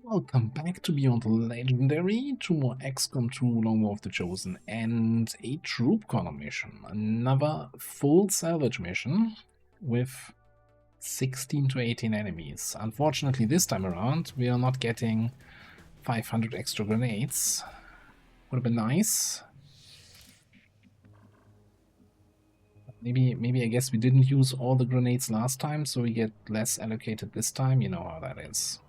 Welcome back to Beyond the Legendary, 2 more XCOM 2 Long War of the Chosen, and a troop corner mission. Another full salvage mission with 16 to 18 enemies. Unfortunately, this time around, we are not getting 500 extra grenades. Would have been nice. Maybe I guess we didn't use all the grenades last time, so we get less allocated this time. You know how that is.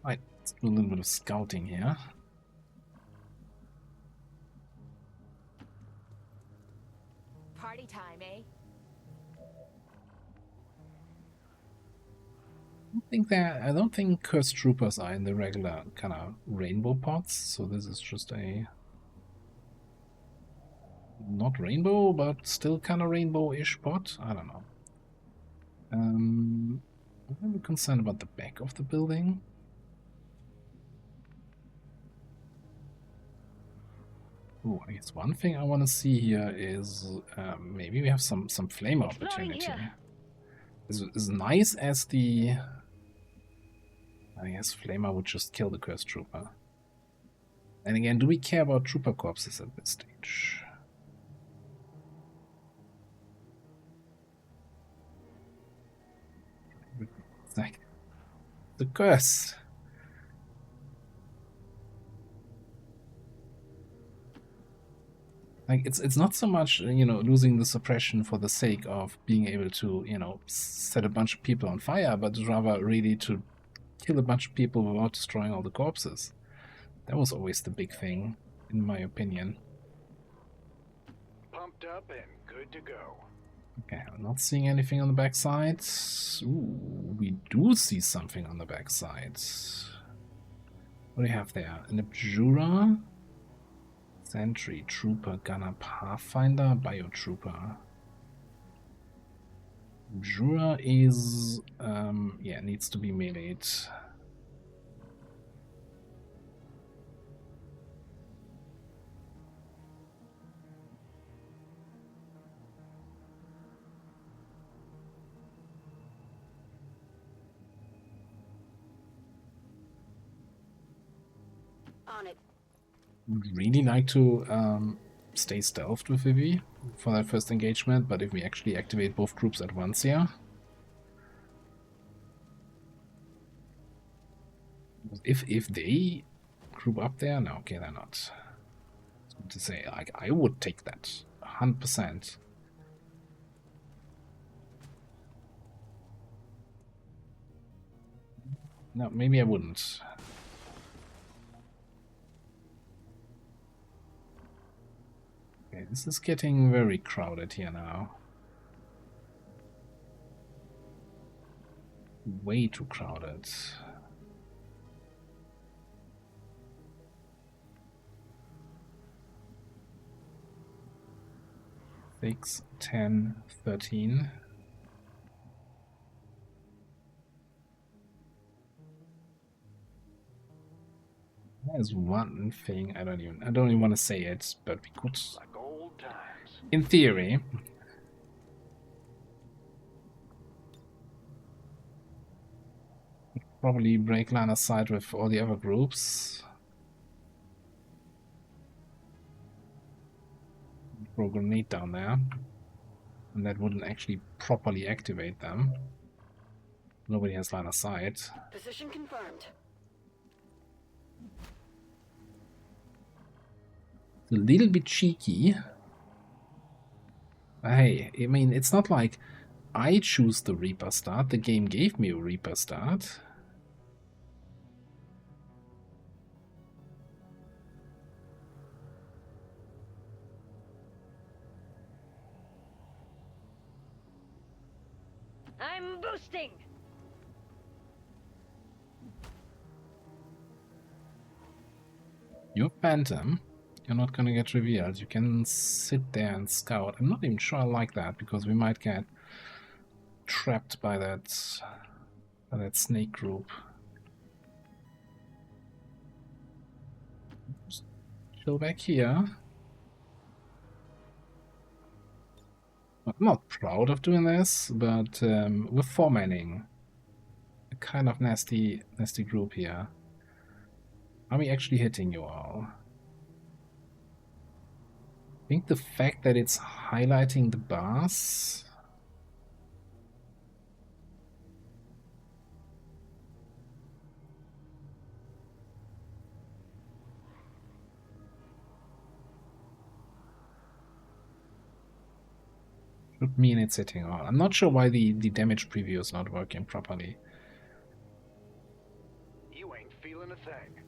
Right, let's do a little bit of scouting here. Party time, eh? I don't think cursed troopers are in the regular kind of rainbow pots, so this is just a not rainbow, but still kind of rainbow-ish pot. I don't know. I'm concerned about the back of the building. Oh, I guess one thing I want to see here is maybe we have some flame opportunity. As nice as the I guess Flamer would just kill the cursed trooper. And again, do we care about trooper corpses at this stage? It's like the curse. Like it's not so much, you know, losing the suppression for the sake of being able to, you know, set a bunch of people on fire, but rather really to kill a bunch of people without destroying all the corpses. That was always the big thing, in my opinion. Pumped up and good to go. Okay, I'm not seeing anything on the backside. Ooh, we do see something on the backside. What do we have there? An Abjura? Sentry, Trooper, Gunner, Pathfinder, Biotrooper. Abjura is, yeah, needs to be meleeed. On it. Would really like to stay stealthed with Vivi for that first engagement, but if we actually activate both groups at once here. If they group up there, no, okay, they're not. To say, like, I would take that 100%. No, maybe I wouldn't. Okay, this is getting very crowded here now. Way too crowded. Six, 10, 13. There's one thing I don't even want to say it, but we could, Like old times. in theory, probably break line of sight with all the other groups. Throw a grenade down there, and that wouldn't actually properly activate them. Nobody has line of sight. Position confirmed. It's a little bit cheeky. Hey, I mean, it's not like I choose the Reaper start. The game gave me a Reaper start. I'm boosting. You're Phantom. You're not gonna get revealed. You can sit there and scout. I'm not even sure I like that, because we might get trapped by that snake group. Just chill back here. I'm not proud of doing this, but we're four-manning a kind of nasty group here. Are we actually hitting you all? I think the fact that it's highlighting the bars. Should mean it's hitting all. I'm not sure why the damage preview is not working properly. You ain't feeling a thing.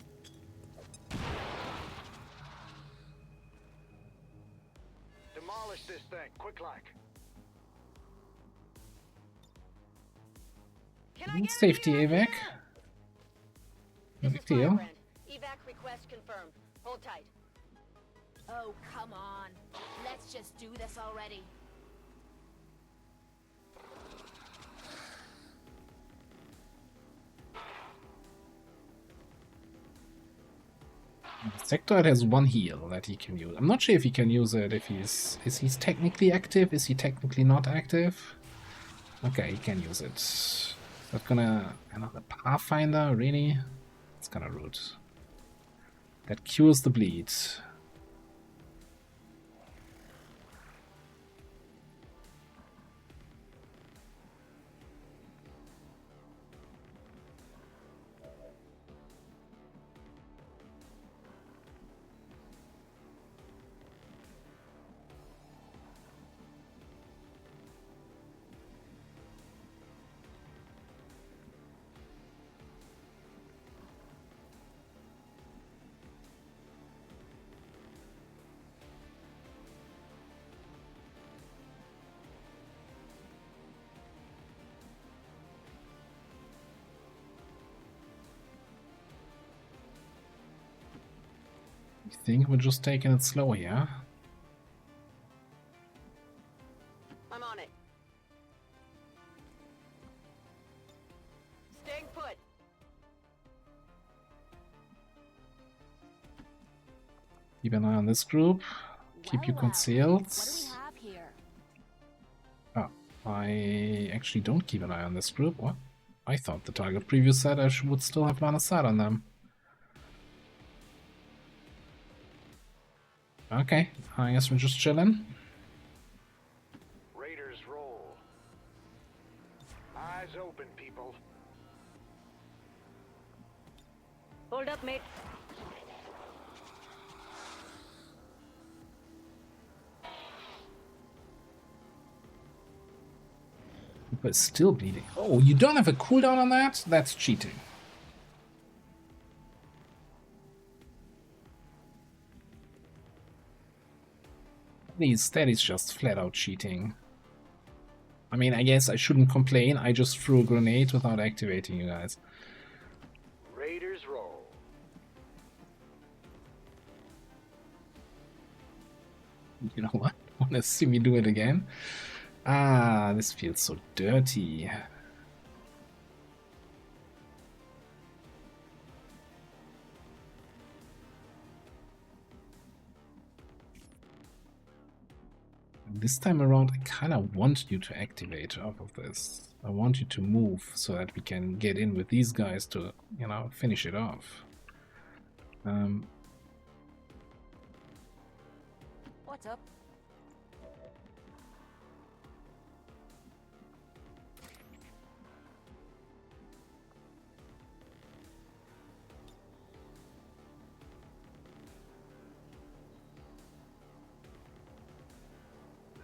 Demolish this thing, quick like. Can I get an Safety evac evac. here? No This big is deal. Firebrand. Evac request confirmed. Hold tight. Oh, come on. Let's just do this already. Sectoid has one heal that he can use. I'm not sure if he can use it if he's... Is he technically active? Is he technically not active? Okay, he can use it. Is that gonna... Another Pathfinder? Really? It's kinda rude. That cures the bleed. I think we're just taking it slow here. I'm on it. Staying put. Keep an eye on this group. Keep you concealed. What do we have here? Oh, I actually don't keep an eye on this group. What? I thought the target preview said I would still have line of sight on them. Okay, I guess we're just chilling. Raiders roll. Eyes open, people. Hold up, mate. But still bleeding. Oh, you don't have a cooldown on that? That's cheating. That is just flat out cheating. I mean, I guess I shouldn't complain. I just threw a grenade without activating you guys. Raiders roll. You know what? Wanna see me do it again? Ah, this feels so dirty. This time around, I kind of want you to activate off of this. I want you to move so that we can get in with these guys to, you know, finish it off. What's up?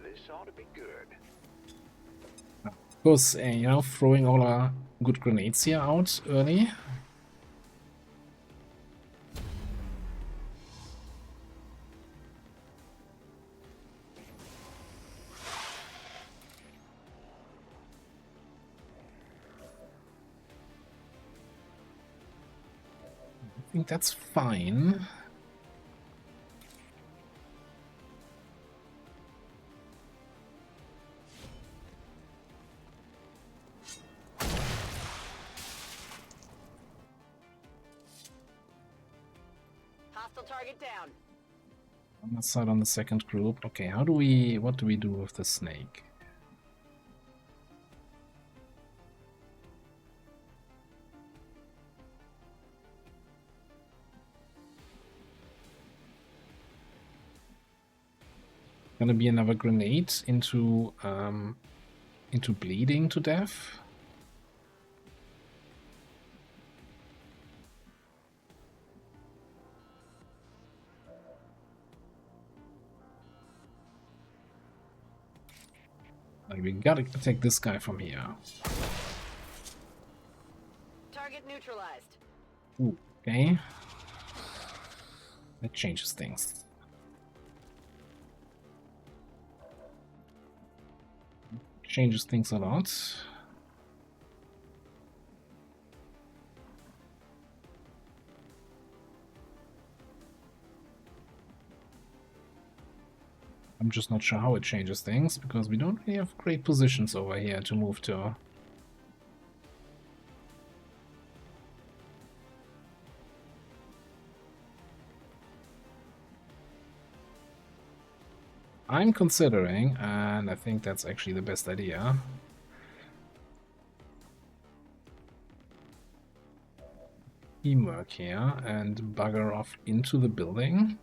This ought to be good. Of course, you know, throwing all our good grenades here out early. I think that's fine. Hostile target down. Let's start on the second group. Okay, what do we do with the snake? Gonna be another grenade into bleeding to death. Like, we gotta take this guy from here. Target neutralized. Ooh, okay. That changes things. Changes things a lot. I'm just not sure how it changes things, because we don't really have great positions over here to move to. I'm considering, and I think that's actually the best idea, teamwork here and bugger off into the building.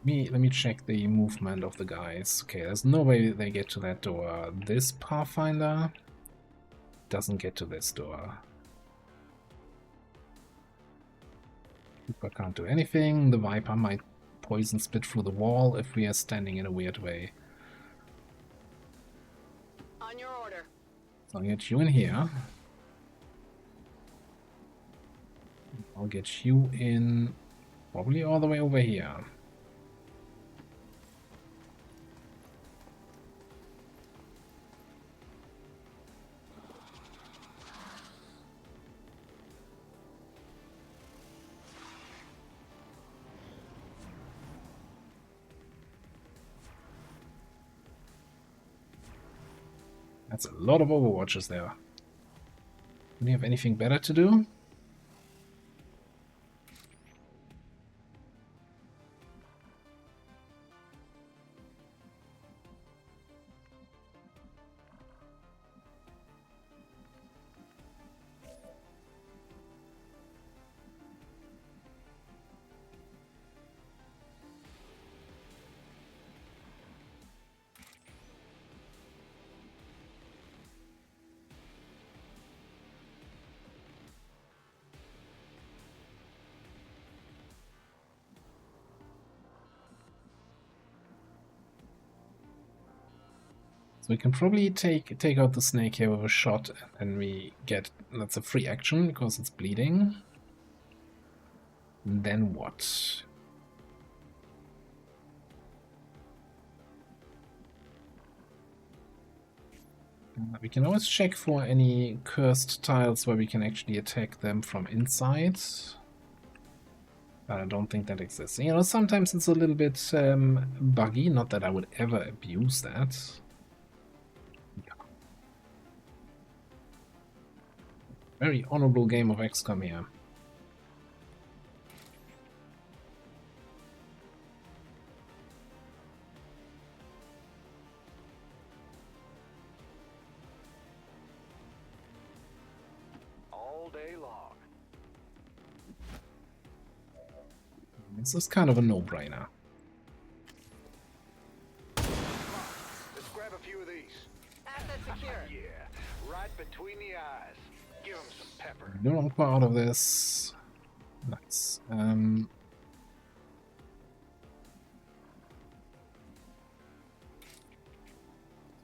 Let me check the movement of the guys. Okay, there's no way they get to that door. This Pathfinder doesn't get to this door. Cooper can't do anything. The Viper might poison split through the wall if we are standing in a weird way. On your order. So I'll get you in here. I'll get you in probably all the way over here. That's a lot of Overwatches there. Do we have anything better to do? So we can probably take out the snake here with a shot, and we get, that's a free action because it's bleeding. Then what? We can always check for any cursed tiles where we can actually attack them from inside. But I don't think that exists. You know, sometimes it's a little bit buggy, not that I would ever abuse that. Very honorable game of XCOM here. All day long. This is kind of a no-brainer. Let's grab a few of these. Asset secure. Yeah, right between the eyes. Give them some pepper. Don't go out of this. Nice.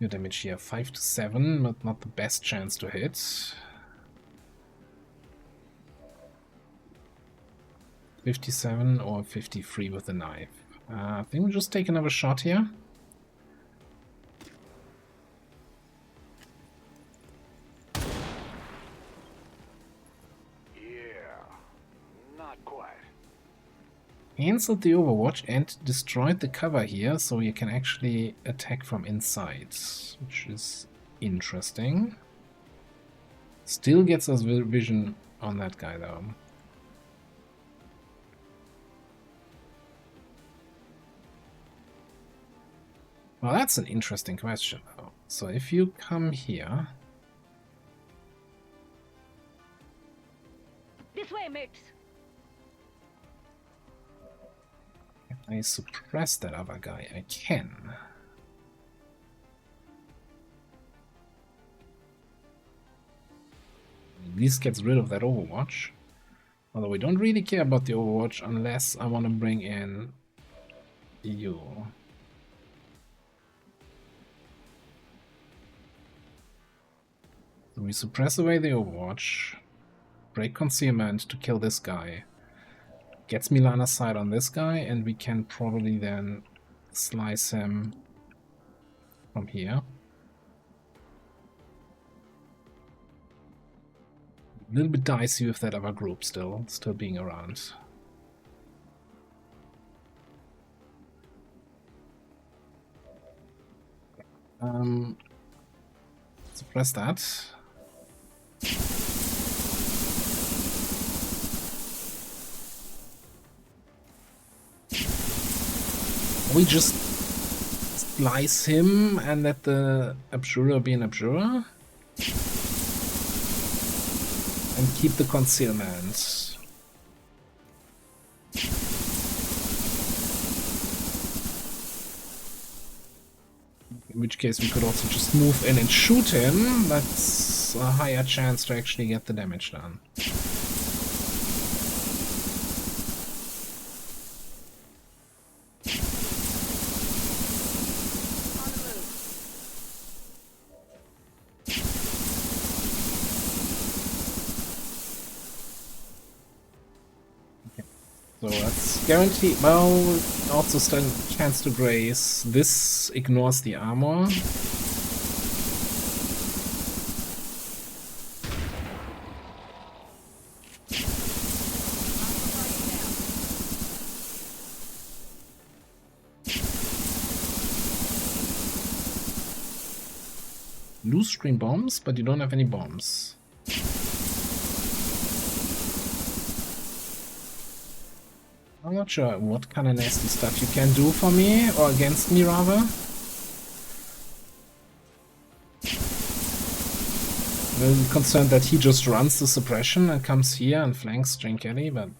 Your damage here 5 to 7, but not the best chance to hit. 57 or 53 with the knife. I think we'll just take another shot here. Cancelled the Overwatch and destroyed the cover here, so you can actually attack from inside, which is interesting. Still gets us vision on that guy though. Well, that's an interesting question though. So if you come here, This way, mates. can I suppress that other guy? I can. At least gets rid of that Overwatch. Although we don't really care about the Overwatch unless I want to bring in you. So we suppress away the Overwatch, break concealment to kill this guy, gets me line of sight on this guy, and we can probably then slice him from here. A little bit dicey with that other group still being around. Suppress that. We just slice him and let the Abjurer be an Abjurer? And keep the concealment. In which case we could also just move in and shoot him. That's a higher chance to actually get the damage done. So that's guaranteed. Well, also still chance to graze. This ignores the armor. Loose screen bombs, but you don't have any bombs. I'm not sure what kind of nasty stuff you can do for me, or against me rather. I'm concerned that he just runs the suppression and comes here and flanks Drinkeli, but...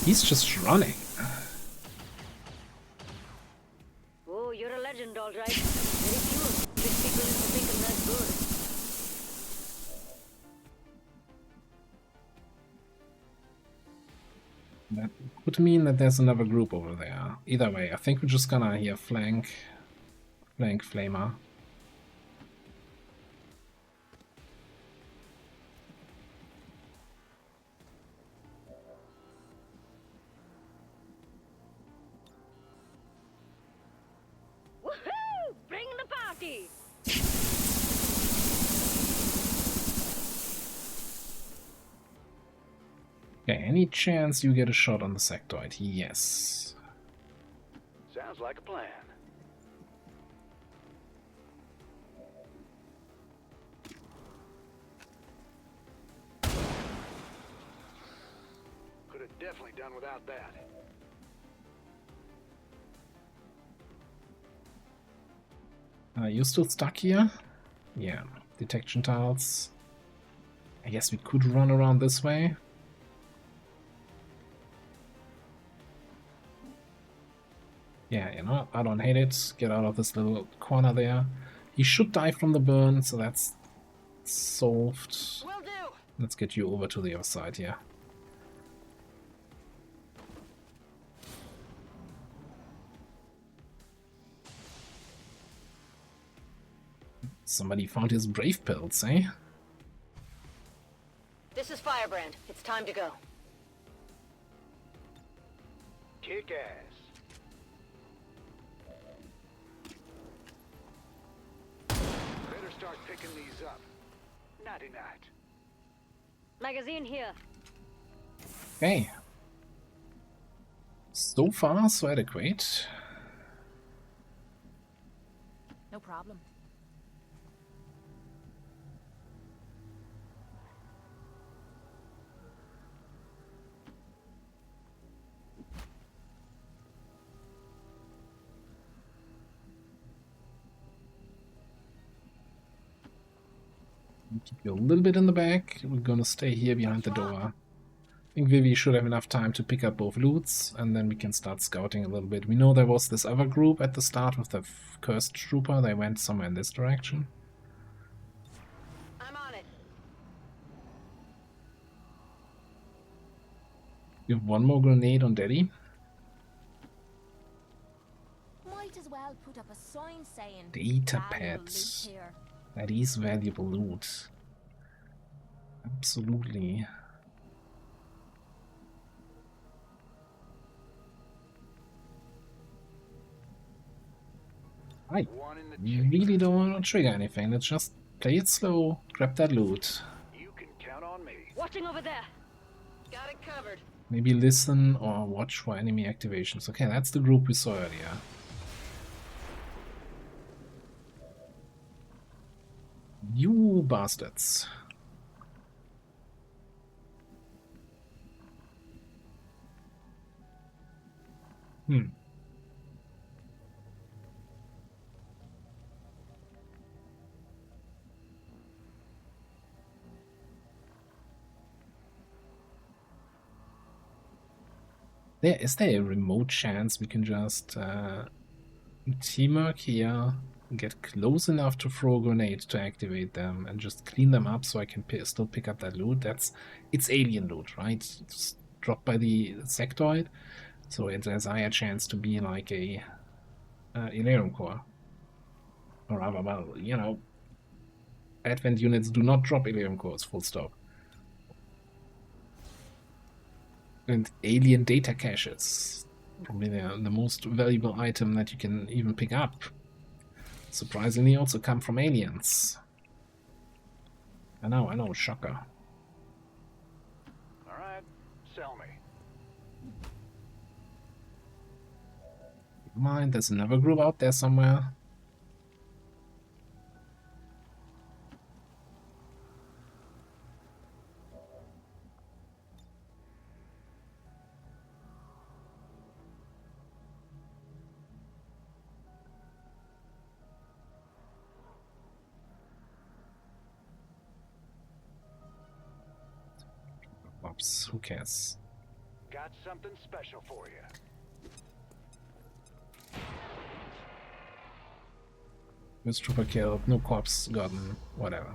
he's just running. Oh, you're a legend, all right. Very few trick people into thinking that's good. That would mean that there's another group over there. Either way, I think we're just gonna here flank Flamer. Woohoo! Bring the party! Okay, any chance you get a shot on the sectoid? Yes. Sounds like a plan. Could have definitely done without that. You still stuck here? Yeah. Detection tiles. I guess we could run around this way. Yeah, you know, I don't hate it. Get out of this little corner there. He should die from the burn, so that's solved. Will do. Let's get you over to the other side here. Somebody found his brave pills, eh? This is Firebrand. It's time to go. Kick ass. Better start picking these up. Nighty-night. Magazine here. Okay. So far, so adequate. No problem. Keep you a little bit in the back. We're gonna stay here behind the door. I think Vivi should have enough time to pick up both loots, and then we can start scouting a little bit. We know there was this other group at the start with the cursed trooper. They went somewhere in this direction. I'm on it. We have one more grenade on Daddy. Might as well put up a sign saying Data valuable pads. loot here. That is valuable loot. Absolutely. I One in the really don't want to trigger anything. Let's just play it slow, grab that loot. You can count on me. Watching over there. Got it covered. Maybe listen or watch for enemy activations. Okay, that's the group we saw earlier. You bastards. Is there a remote chance we can just teamwork here, get close enough to throw a grenade to activate them, and just clean them up so I can still pick up that loot? It's alien loot, right? It's dropped by the sectoid, so it has a higher chance to be like a Elerium core. Or rather, well, you know, Advent units do not drop Elerium cores, full stop. And alien data caches. Probably the most valuable item that you can even pick up. Surprisingly also come from aliens. I know, shocker. Alright, sell me. Never mind, there's another group out there somewhere. Oops, who cares? Got something special for you. Miss Trooper killed, no corpse gotten, whatever.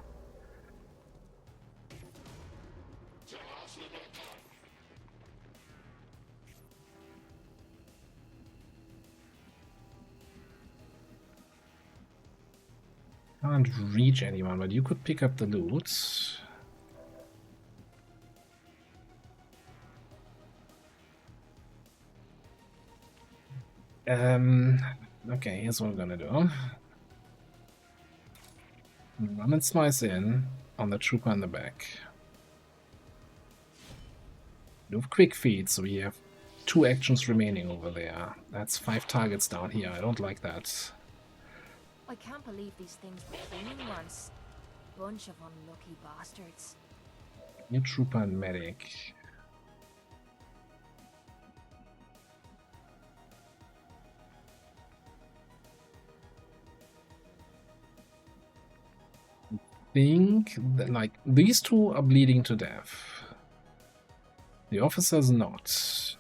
Can't reach anyone, but you could pick up the loot. Okay, here's what I'm gonna do. Run and slice in on the trooper in the back. Do quick feed, so we have 2 actions remaining over there. That's 5 targets down here. I don't like that. I can't believe these things were cleaning once. Bunch of unlucky bastards. New trooper and medic. Think that, like, these 2 are bleeding to death. The officer's not.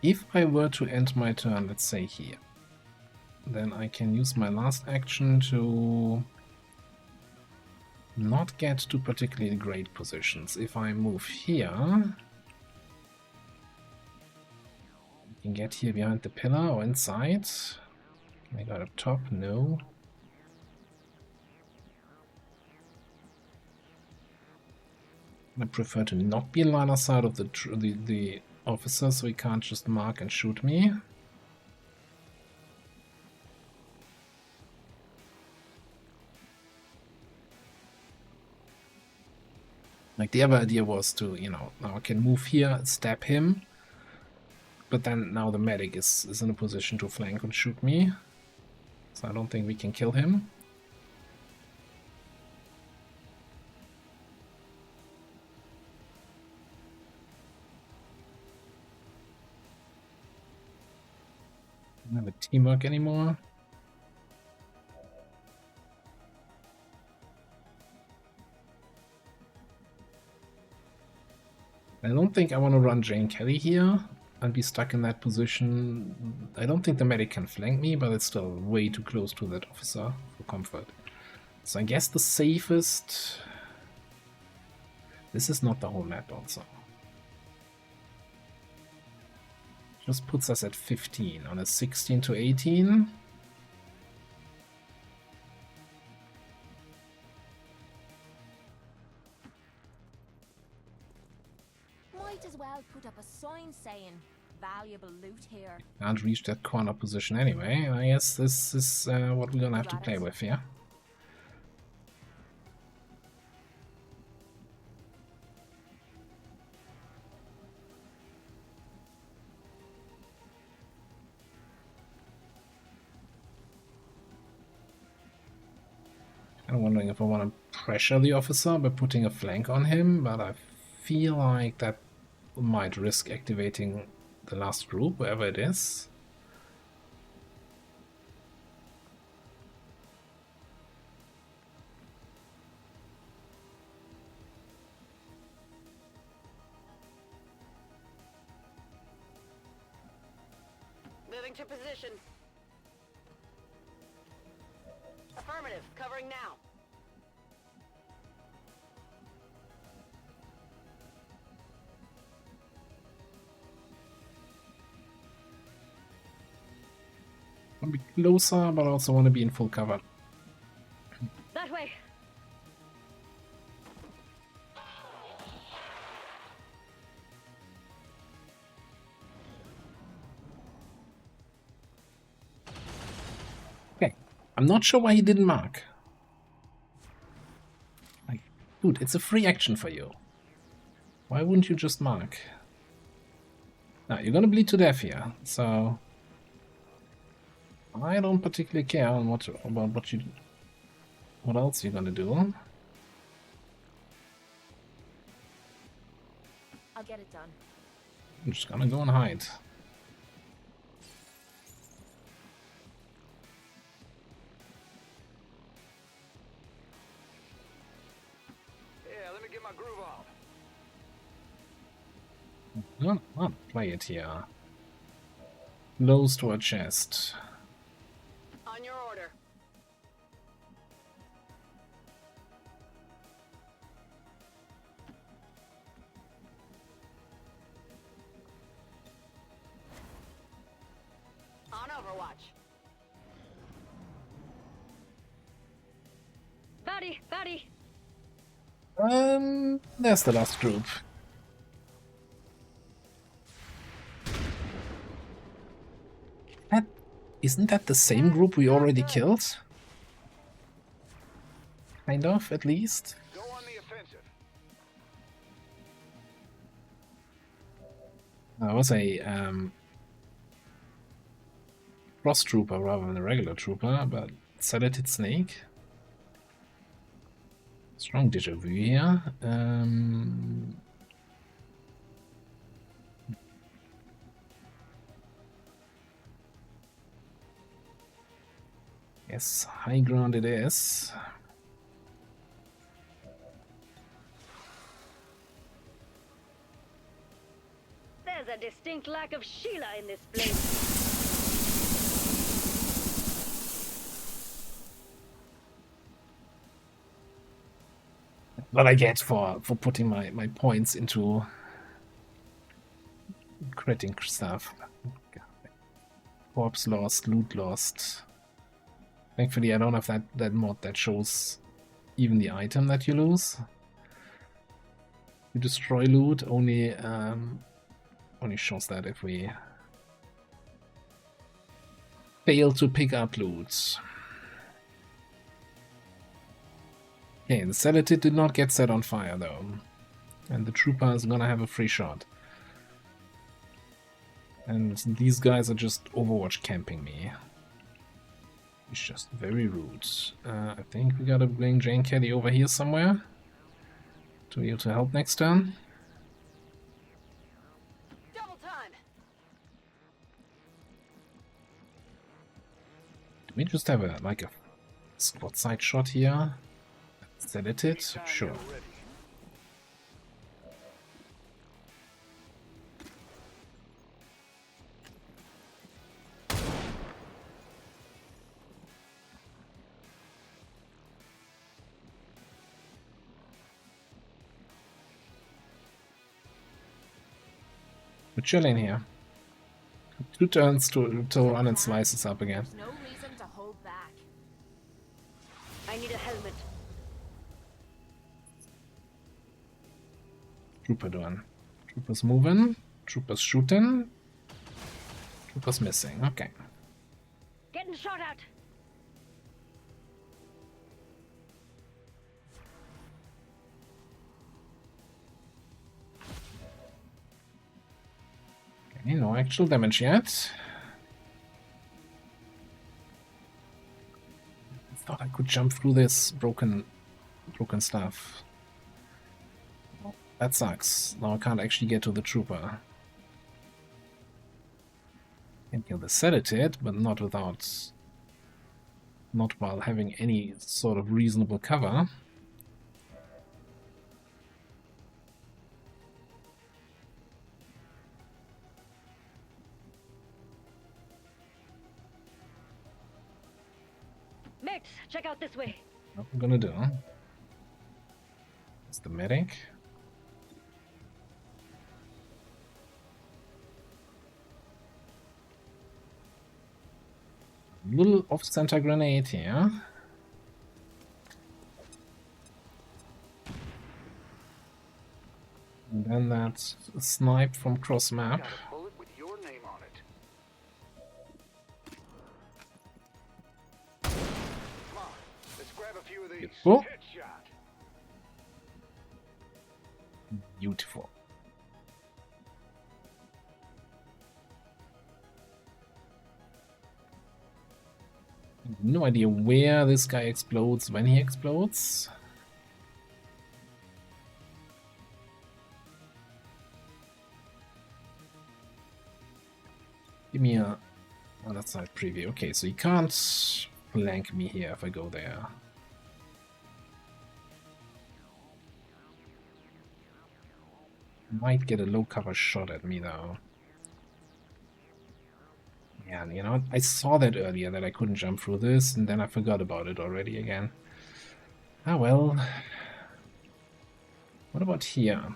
If I were to end my turn, let's say here, then I can use my last action to not get to particularly great positions. If I move here, I can get here behind the pillar or inside. Can I go up top? No. I prefer to not be in line of sight of the officer, so he can't just mark and shoot me. Like, the other idea was to, you know, now I can move here, stab him, but then now the medic is in a position to flank and shoot me. So I don't think we can kill him. Don't have a teamwork anymore. I don't think I want to run Jane Kelly here and be stuck in that position. I don't think the medic can flank me, but it's still way too close to that officer for comfort. So I guess the safest... This is not the whole map also. Just puts us at 15 on a 16 to 18. Might as well put up a sign saying valuable loot here. Can't reach that corner position anyway. I guess this is what we're gonna have to play with here. I'm wondering if I want to pressure the officer by putting a flank on him, but I feel like that might risk activating the last group, wherever it is. Moving to position. Affirmative. Covering now. I want to be closer, but I also want to be in full cover. That way. Okay, I'm not sure why he didn't mark. Like, dude, it's a free action for you. Why wouldn't you just mark? Now, you're gonna bleed to death here, so... I don't particularly care on what else you're gonna do. I'll get it done. I'm just gonna go and hide. Yeah, let me get my groove on. No, I'll play it here. Close to a chest. On your order. On Overwatch. Baddie! There's the last group. Isn't that the same group we already killed? Kind of, at least. Go on the offensive. That was a cross trooper rather than a regular trooper, but Sedated Snake. Strong deja vu here. Yes, high ground it is. There's a distinct lack of Sheila in this place. What I get for putting my points into critting stuff. Corpse lost, loot lost. Thankfully I don't have that mod that shows even the item that you lose. You destroy loot, only shows that if we fail to pick up loot. Okay, the Sedated did not get set on fire though. And the trooper is gonna have a free shot. And these guys are just Overwatch camping me. It's just very rude. I think we gotta bring Jane Kelly over here somewhere to be able to help next turn. Double time. Do we just have a squad side shot here? Sedated? Sure. You're ready. We're chilling here. 2 turns to run and slice this up again. There's no reason to hold back. I need a helmet. Trooper doing. Trooper's moving. Trooper's shooting. Trooper's missing. Okay. Getting shot at. Okay, no actual damage yet. I thought I could jump through this broken stuff. That sucks. Now I can't actually get to the trooper. Can kill the sedative, but not while having any sort of reasonable cover. Mates, check out this way. What I'm gonna do. It's the medic. Little off-center grenade here. And then that snipe from cross map. Got a bullet with your name on it. Come on, let's grab a few of these. Beautiful. Headshot. Beautiful. No idea where this guy explodes, when he explodes. Give me a other side preview. Okay, so you can't flank me here if I go there. Might get a low cover shot at me though. Yeah, you know, I saw that earlier that I couldn't jump through this, and then I forgot about it already again. Ah well. What about here?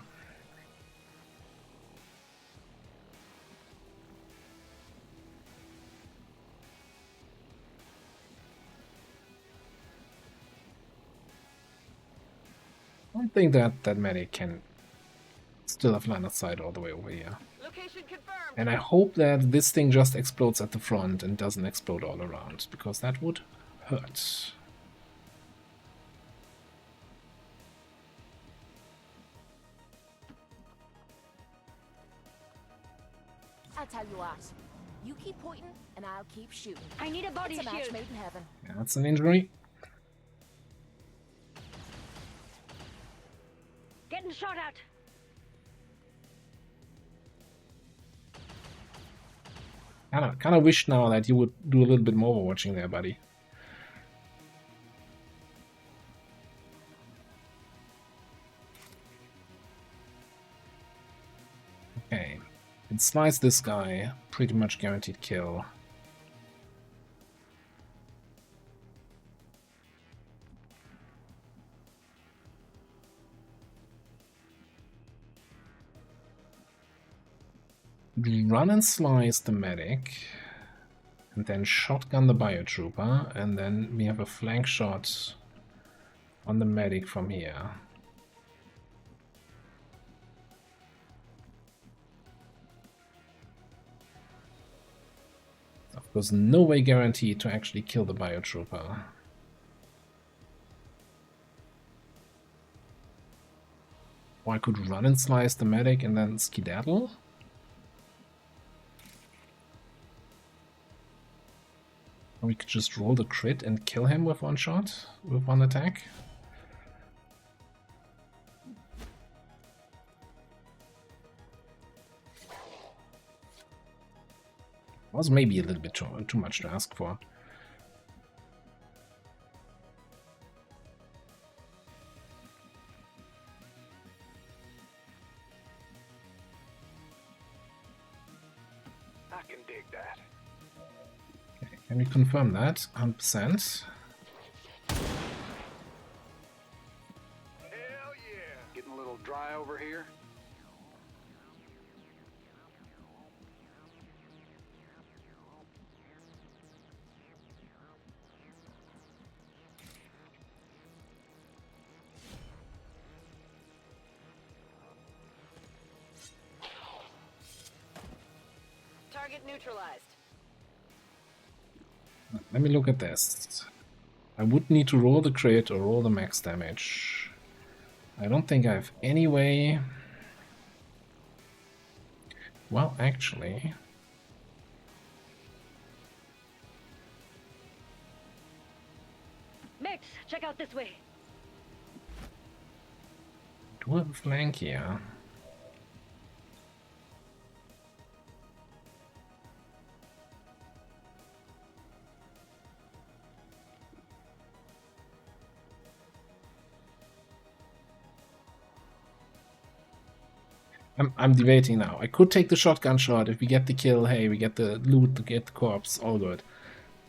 I don't think that medic can still have line of sight all the way over here. Location confirmed. And I hope that this thing just explodes at the front and doesn't explode all around, because that would hurt. I'll tell you what. You keep pointing, and I'll keep shooting. I need a body It's a match shield. made in heaven. Yeah, that's an injury. Getting shot at. Kinda wish now that you would do a little bit more overwatching there, buddy. Okay. Can slice this guy. Pretty much guaranteed kill. Run and slice the medic, and then shotgun the biotrooper, and then we have a flank shot on the medic from here. Of course, no way guaranteed to actually kill the biotrooper. Or I could run and slice the medic and then skedaddle. Or we could just roll the crit and kill him with one shot, with one attack. Was maybe a little bit too much to ask for. I can dig that. Okay, can we confirm that? 100%. Hell yeah! Getting a little dry over here. Target neutralized. Let me look at this. I would need to roll the crit or roll the max damage. I don't think I have any way... Well, actually... Max, check out this way. Do have a flank here. I'm debating now. I could take the shotgun shot. If we get the kill, hey, we get the loot, to get the corpse, all good.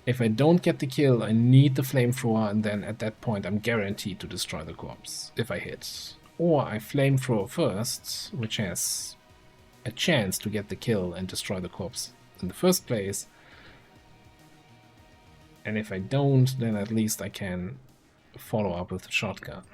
If I don't get the kill, I need the flamethrower, and then at that point I'm guaranteed to destroy the corpse, if I hit. Or I flamethrower first, which has a chance to get the kill and destroy the corpse in the first place. And if I don't, then at least I can follow up with the shotgun.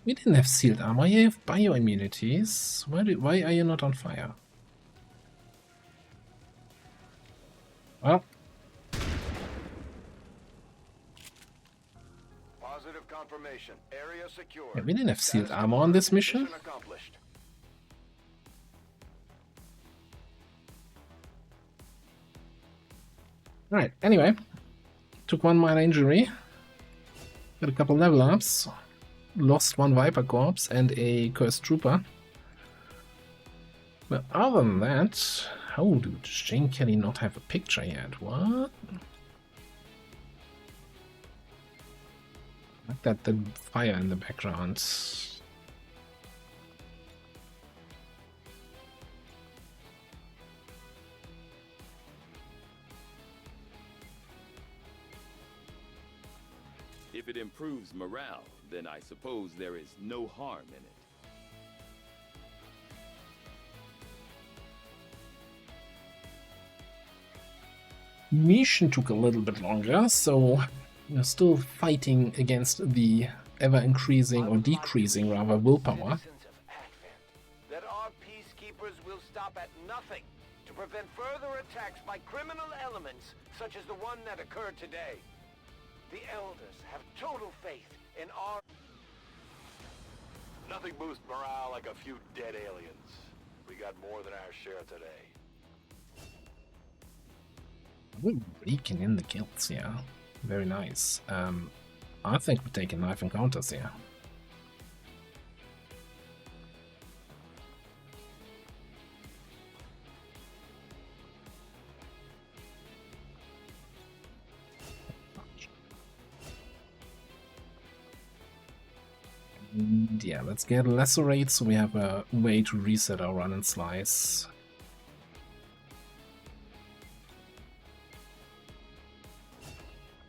We didn't have sealed armor, you have bioimmunities. Why are you not on fire? Well, Positive confirmation. Area secure. yeah, we didn't have sealed armor on this mission. Accomplished. Alright, anyway. Took one minor injury. Got a couple level ups. Lost one Viper Corpse and a Cursed Trooper. But other than that... How did Shane Kelly not have a picture yet? What? Like that, the fire in the background. If it improves morale, then I suppose there is no harm in it. Mission took a little bit longer, so we're still fighting against the ever-increasing, or decreasing rather, willpower. Citizens of Advent, that our peacekeepers will stop at nothing to prevent further attacks by criminal elements such as the one that occurred today. The Elders have total faith in our... Nothing boosts morale like a few dead aliens. We got more than our share today. We're raking in the kills, yeah. Very nice. I think we're taking knife encounters here. And yeah, let's get Lacerate so we have a way to reset our run and slice.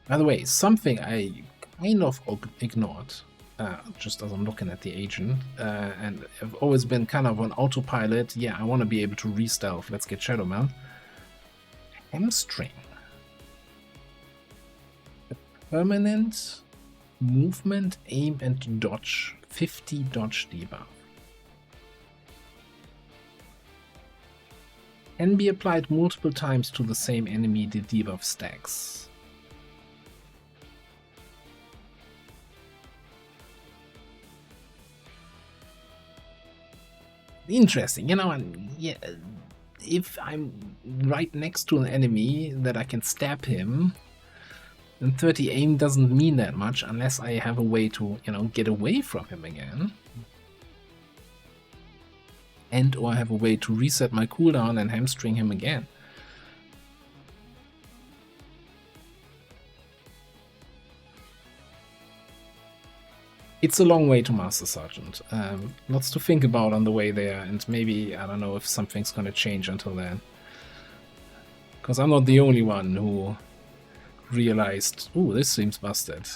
By the way, something I kind of ignored, just as I'm looking at the agent, and I've always been kind of on autopilot. Yeah, I want to be able to re-stealth. Let's get Shadow Man. Hamstring. A permanent movement, aim, and dodge. 50 dodge debuff. Can be applied multiple times to the same enemy. The debuff stacks. Interesting, you know, and yeah, if I'm right next to an enemy that I can stab him, then 30 aim doesn't mean that much unless I have a way to, you know, get away from him again. And or I have a way to reset my cooldown and hamstring him again. It's a long way to Master Sergeant. Lots to think about on the way there, and maybe, I don't know if something's gonna change until then. Because I'm not the only one who realized, ooh, this seems busted.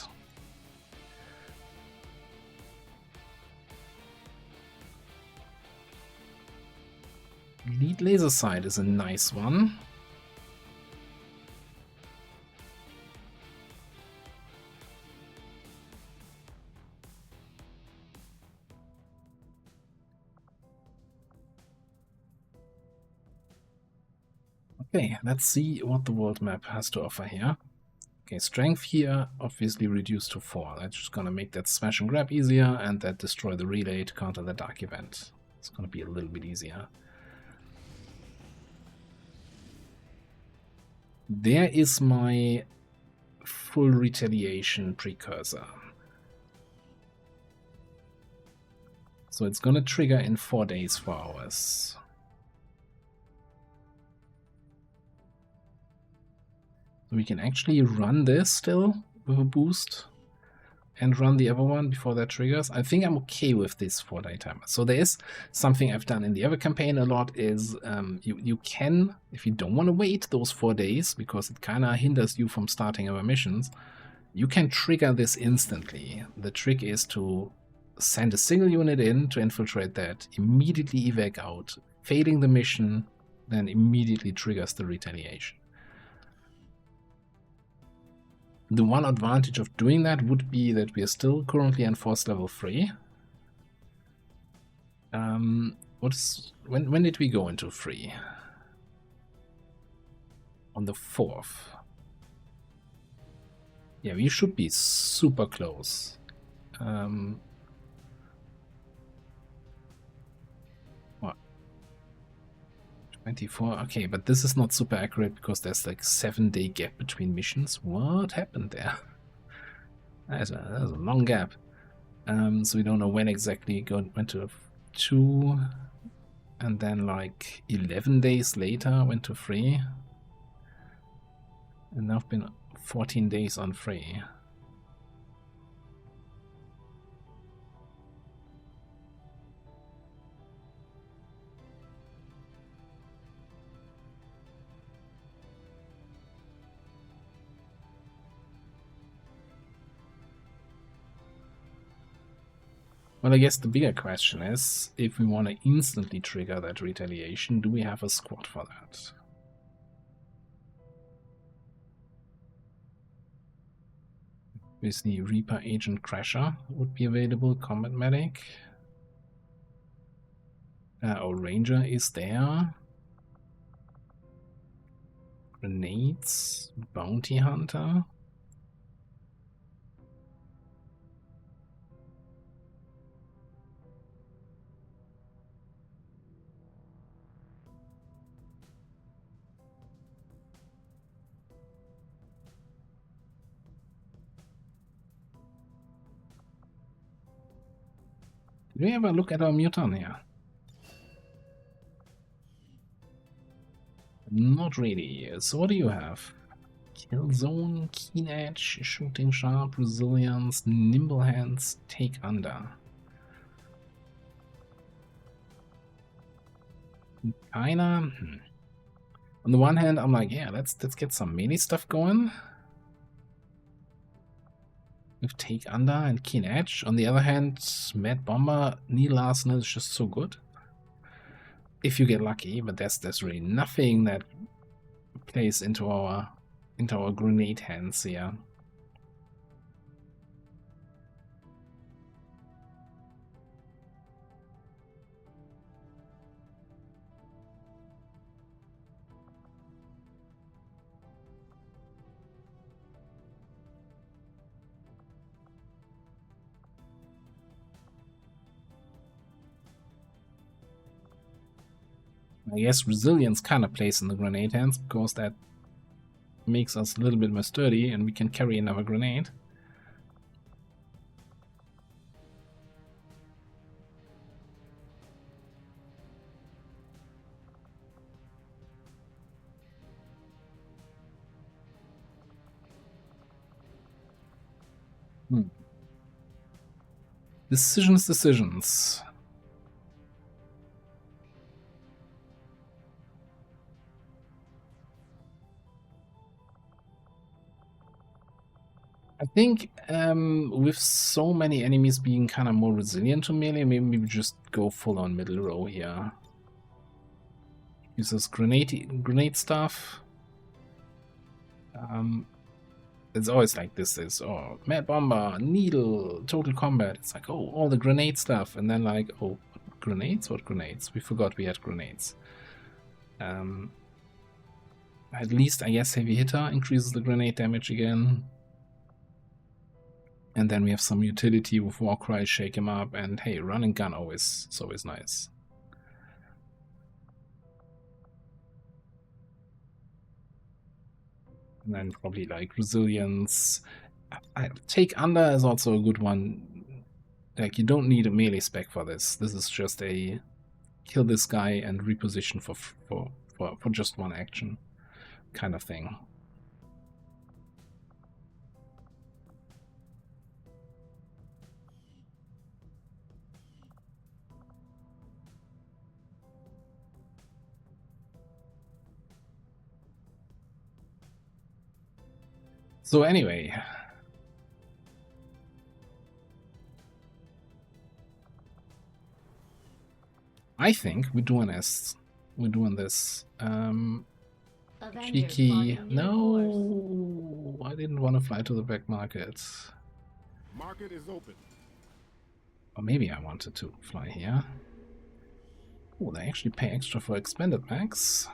Elite Laser Sight is a nice one. Okay, let's see what the world map has to offer here. Okay, strength here obviously reduced to 4. That's just gonna make that smash and grab easier, and that destroy the relay to counter the dark event. It's gonna be a little bit easier. There is my full retaliation precursor. So it's gonna trigger in 4 days, 4 hours. So we can actually run this still with a boost and run the other one before that triggers. I think I'm okay with this 4-day timer. So there is something I've done in the other campaign a lot is you can, if you don't want to wait those 4 days because it kind of hinders you from starting other missions, you can trigger this instantly. The trick is to send a single unit in to infiltrate that, immediately evac out, failing the mission, then immediately triggers the retaliation. The one advantage of doing that would be that we are still currently on force level 3. When did we go into 3? On the 4th. Yeah, we should be super close. What? 24, okay, but this is not super accurate because there's like 7-day gap between missions. What happened there? That's a long gap. So we don't know when exactly went to 2, and then like 11 days later went to 3. And now I've been 14 days on 3. Well, I guess the bigger question is, if we want to instantly trigger that retaliation, do we have a squad for that? Obviously, Reaper Agent Crasher would be available, Combat Medic. Our Ranger is there. Grenades, Bounty Hunter. Did we ever look at our mutant here? Not really. So what do you have? Kill Zone, Keen Edge, Shooting Sharp, Resilience, Nimble Hands, Take Under. Kinda. On the one hand, I'm like, yeah, let's get some melee stuff going. With Take Under and Keen Edge. On the other hand, Mad Bomber, Neil Larson is just so good. If you get lucky, but there's really nothing that plays into our grenade hands here. I guess resilience kind of plays in the grenade hands because that makes us a little bit more sturdy and we can carry another grenade. Decisions. I think with so many enemies being kind of more resilient to melee, maybe we just go full on middle row here. Uses grenade stuff. It's always like this is, oh, Mad Bomber, Needle, Total Combat. It's like, oh, all the grenade stuff. And then like, oh, grenades? What grenades? We forgot we had grenades. At least, I guess, Heavy Hitter increases the grenade damage again. And then we have some utility with Warcry, Shake Him Up, and hey, Run and Gun is always nice. And then probably like Resilience. Take Under is also a good one. Like, you don't need a melee spec for this. This is just a kill this guy and reposition for just one action kind of thing. So anyway, I think we're doing this. Cheeky. No, I didn't want to fly to the back market. Market is open. Or maybe I wanted to fly here. Oh, they actually pay extra for expanded packs.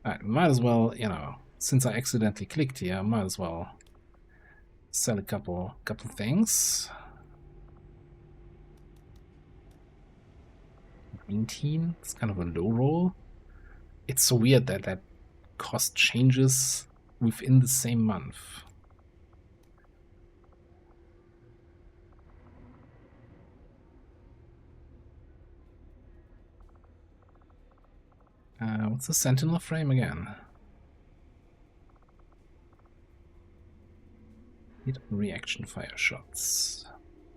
Alright, might as well, you know, since I accidentally clicked here, I might as well sell a couple things. Green Team, it's kind of a low roll. It's so weird that that cost changes within the same month. What's the Sentinel frame again? Hit reaction fire shots.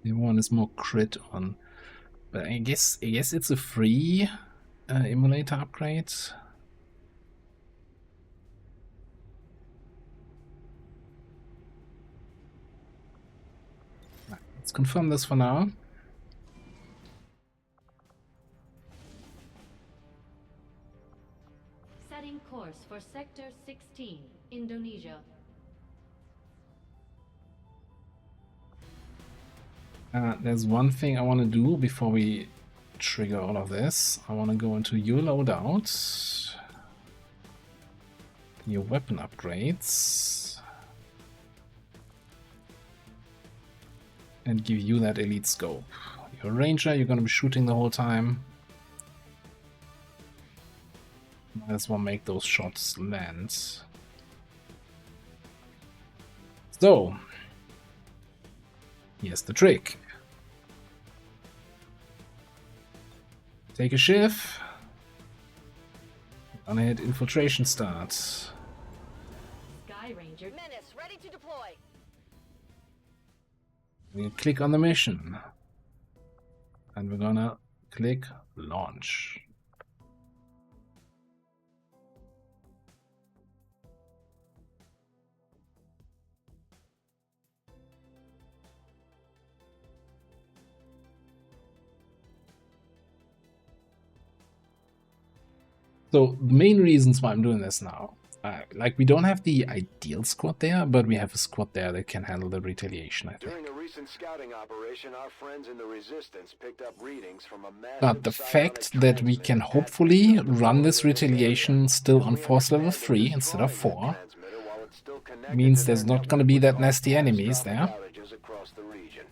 The other one is more crit on, but I guess it's a free emulator upgrade. Right, let's confirm this for now. Setting course for Sector 16, Indonesia. There's one thing I want to do before we trigger all of this. I want to go into your loadout, your weapon upgrades, and give you that elite scope. You're a ranger, you're going to be shooting the whole time. Might as well make those shots land. So, here's the trick. Take a shift. Gonna hit infiltration start. Sky Ranger. Menace, ready to deploy. We click on the mission. And we're gonna click launch. So the main reasons why I'm doing this now, like we don't have the ideal squad there, but we have a squad there that can handle the retaliation, I think. During a recent scouting operation, our friends in the Resistance picked up readings from a massive But the fact that we can hopefully run this retaliation still on force level 3 instead of 4 means there's not going to be that nasty enemies there. Across the region.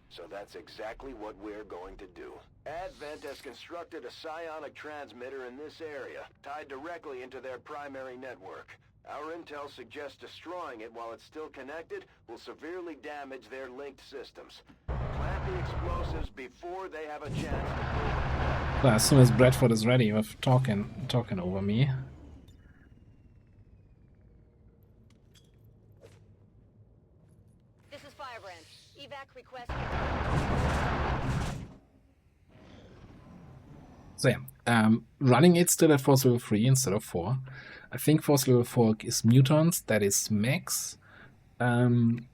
So that's exactly what we're going to do. Advent has constructed a psionic transmitter in this area, tied directly into their primary network. Our intel suggests destroying it while it's still connected will severely damage their linked systems. Plant the explosives before they have a chance to pull them. As soon as Bradford is ready with talking over me. This is Firebrand. Evac request. So yeah, running it still at force level 3 instead of 4. I think force level 4 is mutants, that is max. And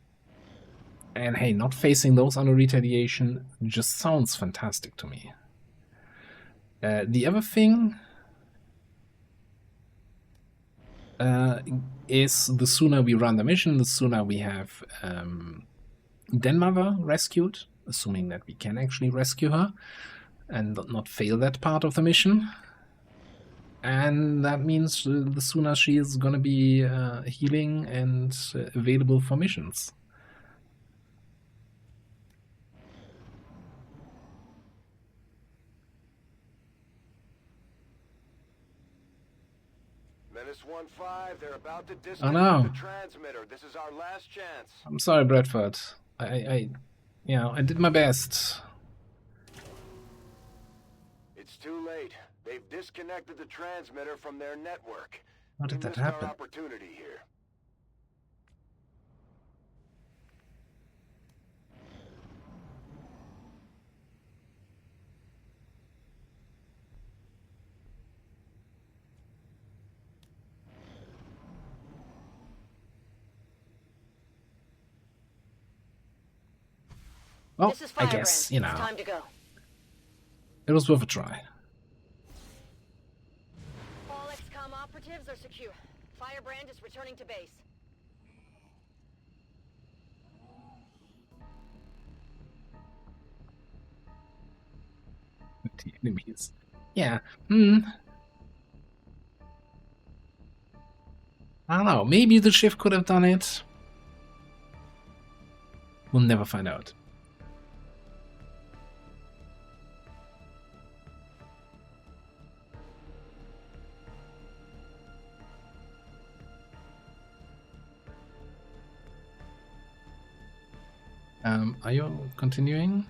hey, not facing those under retaliation just sounds fantastic to me. The other thing is the sooner we run the mission, the sooner we have DerAva rescued, assuming that we can actually rescue her and not fail that part of the mission. And that means the sooner she is going to be healing and available for missions. Menace 1-5, they're about to Oh disconnect no. the transmitter. This is our last chance. I'm sorry, Bradford. I did my best. It's too late. They've disconnected the transmitter from their network. How did We that missed happen? our opportunity here. Well, This is I Firebrand. guess, you It's know, time to go. it was worth a try. All XCOM operatives are secure. Firebrand is returning to base. The enemies. Yeah. I don't know. Maybe the shift could have done it. We'll never find out. Are you continuing?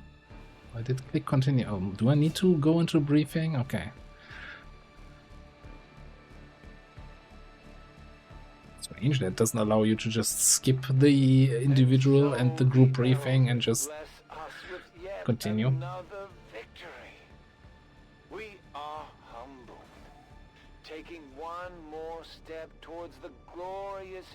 I did click continue. Oh, do I need to go into briefing? Okay. Strange, that doesn't allow you to just skip the individual and the group briefing and just Bless us with yet continue. another victory. We are humbled, taking one more step towards the glorious.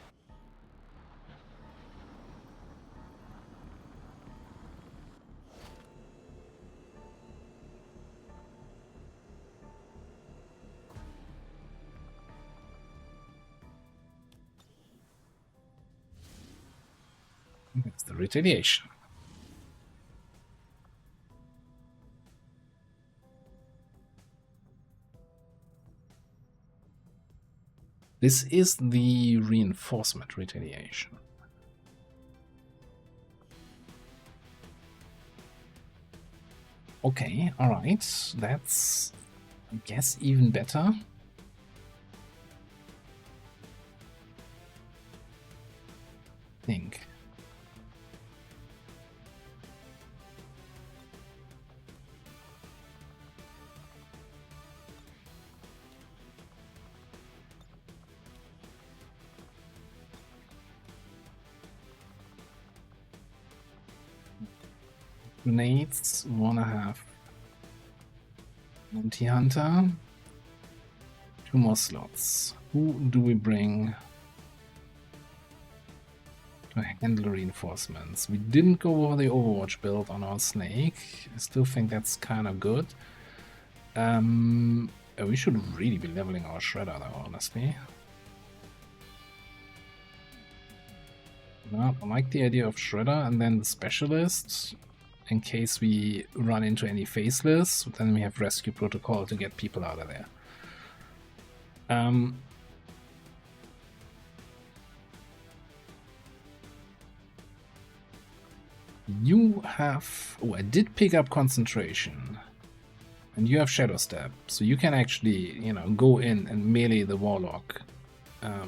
That's the retaliation. This is the reinforcement retaliation. Okay, alright. That's, I guess, even better. Think. Grenades, wanna have Bounty Hunter. 2 more slots. Who do we bring to handle reinforcements? We didn't go over the Overwatch build on our Snake. I still think that's kind of good. We should really be leveling our Shredder though, honestly. No, I like the idea of Shredder and then the Specialist. In case we run into any faceless, then we have Rescue Protocol to get people out of there. You have... Oh, I did pick up Concentration. And you have Shadow Step, so you can actually, you know, go in and melee the Warlock. To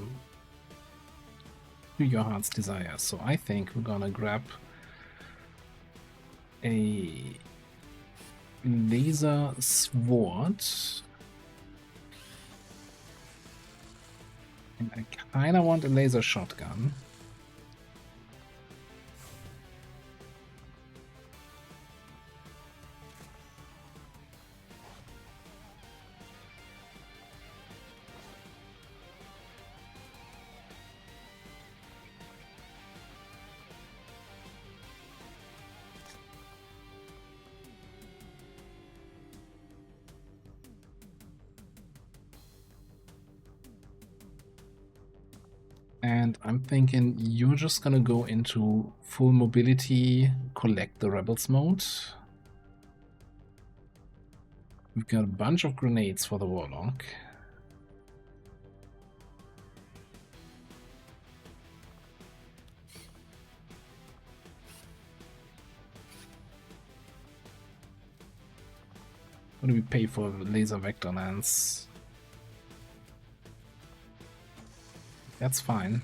your heart's desire. So I think we're gonna grab a laser sword, and I kind of want a laser shotgun. And I'm thinking you're just gonna go into full mobility, collect the rebels mode. We've got a bunch of grenades for the warlock. What do we pay for laser vector lance? That's fine.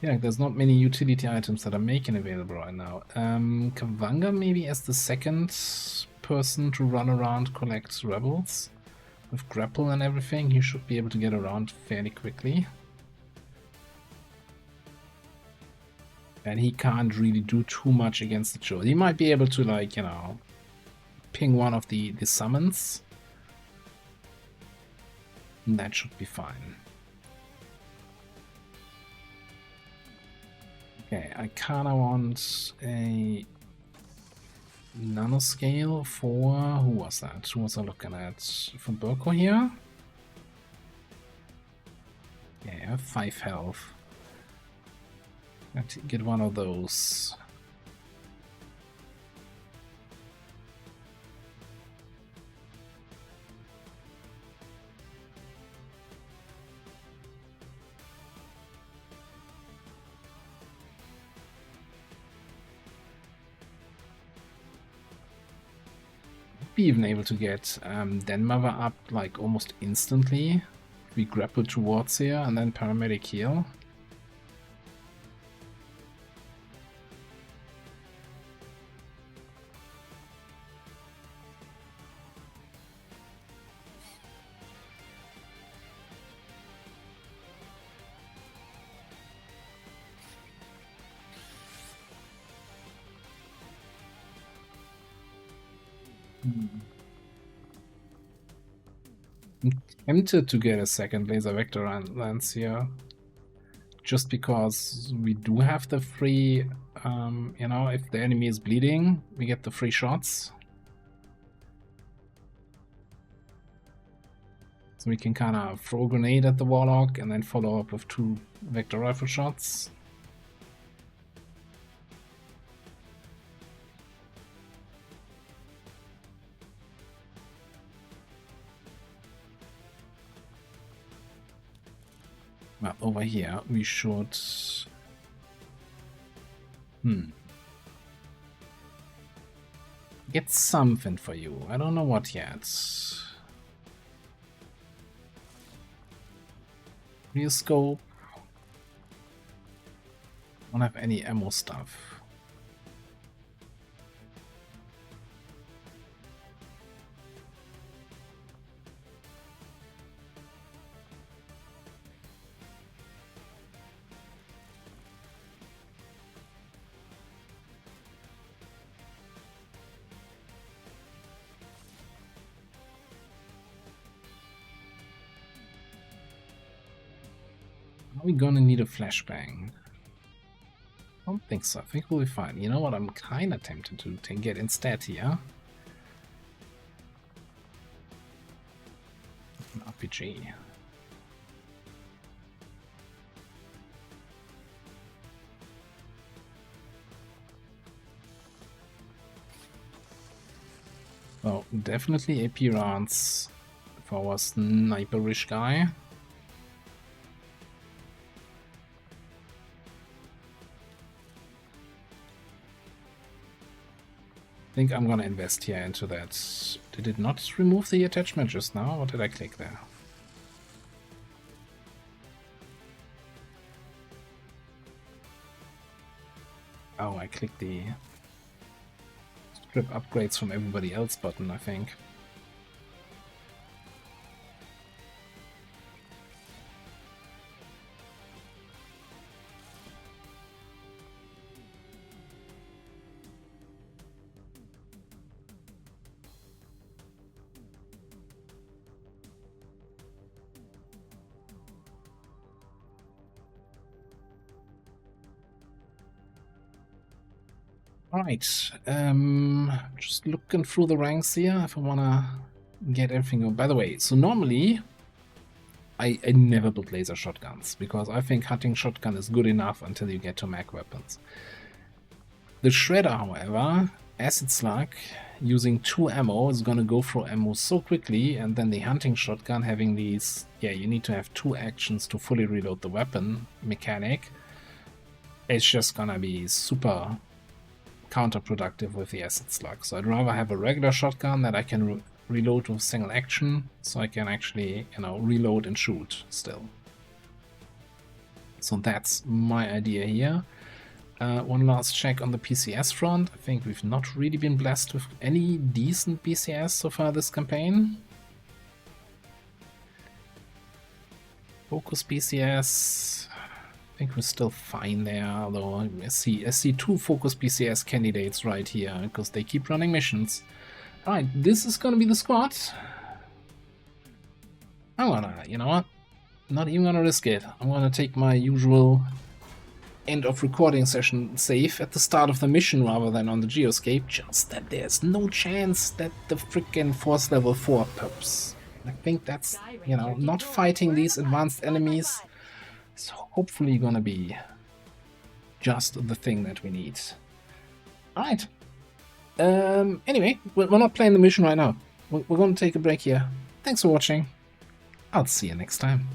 Yeah, there's not many utility items that are making available right now. Kavanga maybe as the second person to run around, collect rebels. With grapple and everything, he should be able to get around fairly quickly. And he can't really do too much against the Joe. He might be able to, like, you know, ping one of the summons. And that should be fine. Okay, I kinda want a nanoscale for... who was that? Who was I looking at? For Burko here? Yeah, I have 5 health. Let's get one of those. Be even able to get Denmother up like almost instantly. We grapple towards here and then paramedic heal. I'm tempted to get a second laser vector lance here, just because we do have the free, you know, if the enemy is bleeding, we get the free shots. So we can kind of throw a grenade at the warlock and then follow up with 2 vector rifle shots. Well, over here we should... get something for you. I don't know what yet. Real scope. Don't have any ammo stuff. Are we gonna need a flashbang? I don't think so. I think we'll be fine. You know what I'm kinda tempted to get instead here? An RPG. Oh, definitely AP rounds for our sniperish guy. I think I'm gonna invest here into that. Did it not remove the attachment just now? What did I click there? Oh, I clicked the strip upgrades from everybody else button, I think. Alright, just looking through the ranks here if I wanna get everything going. By the way, so normally I never build laser shotguns because I think hunting shotgun is good enough until you get to mag weapons. The Shredder, however, acid slug using 2 ammo is gonna go through ammo so quickly, and then the hunting shotgun having these, yeah, you need to have 2 actions to fully reload the weapon mechanic. It's just gonna be super counterproductive with the acid slug. So I'd rather have a regular shotgun that I can reload with single action, so I can actually, you know, reload and shoot still. So that's my idea here. One last check on the PCS front. I think we've not really been blessed with any decent PCS so far this campaign. Focus PCS, I think we're still fine there, although I see 2 focus PCS candidates right here, because they keep running missions. Alright, this is gonna be the squad. I'm gonna, you know what? Not even gonna risk it. I'm gonna take my usual end of recording session save at the start of the mission rather than on the geoscape, just that there's no chance that the freaking force level 4 pops. I think that's, you know, not fighting these advanced enemies is hopefully gonna be just the thing that we need. Alright. Anyway, we're not playing the mission right now. We're gonna take a break here. Thanks for watching. I'll see you next time.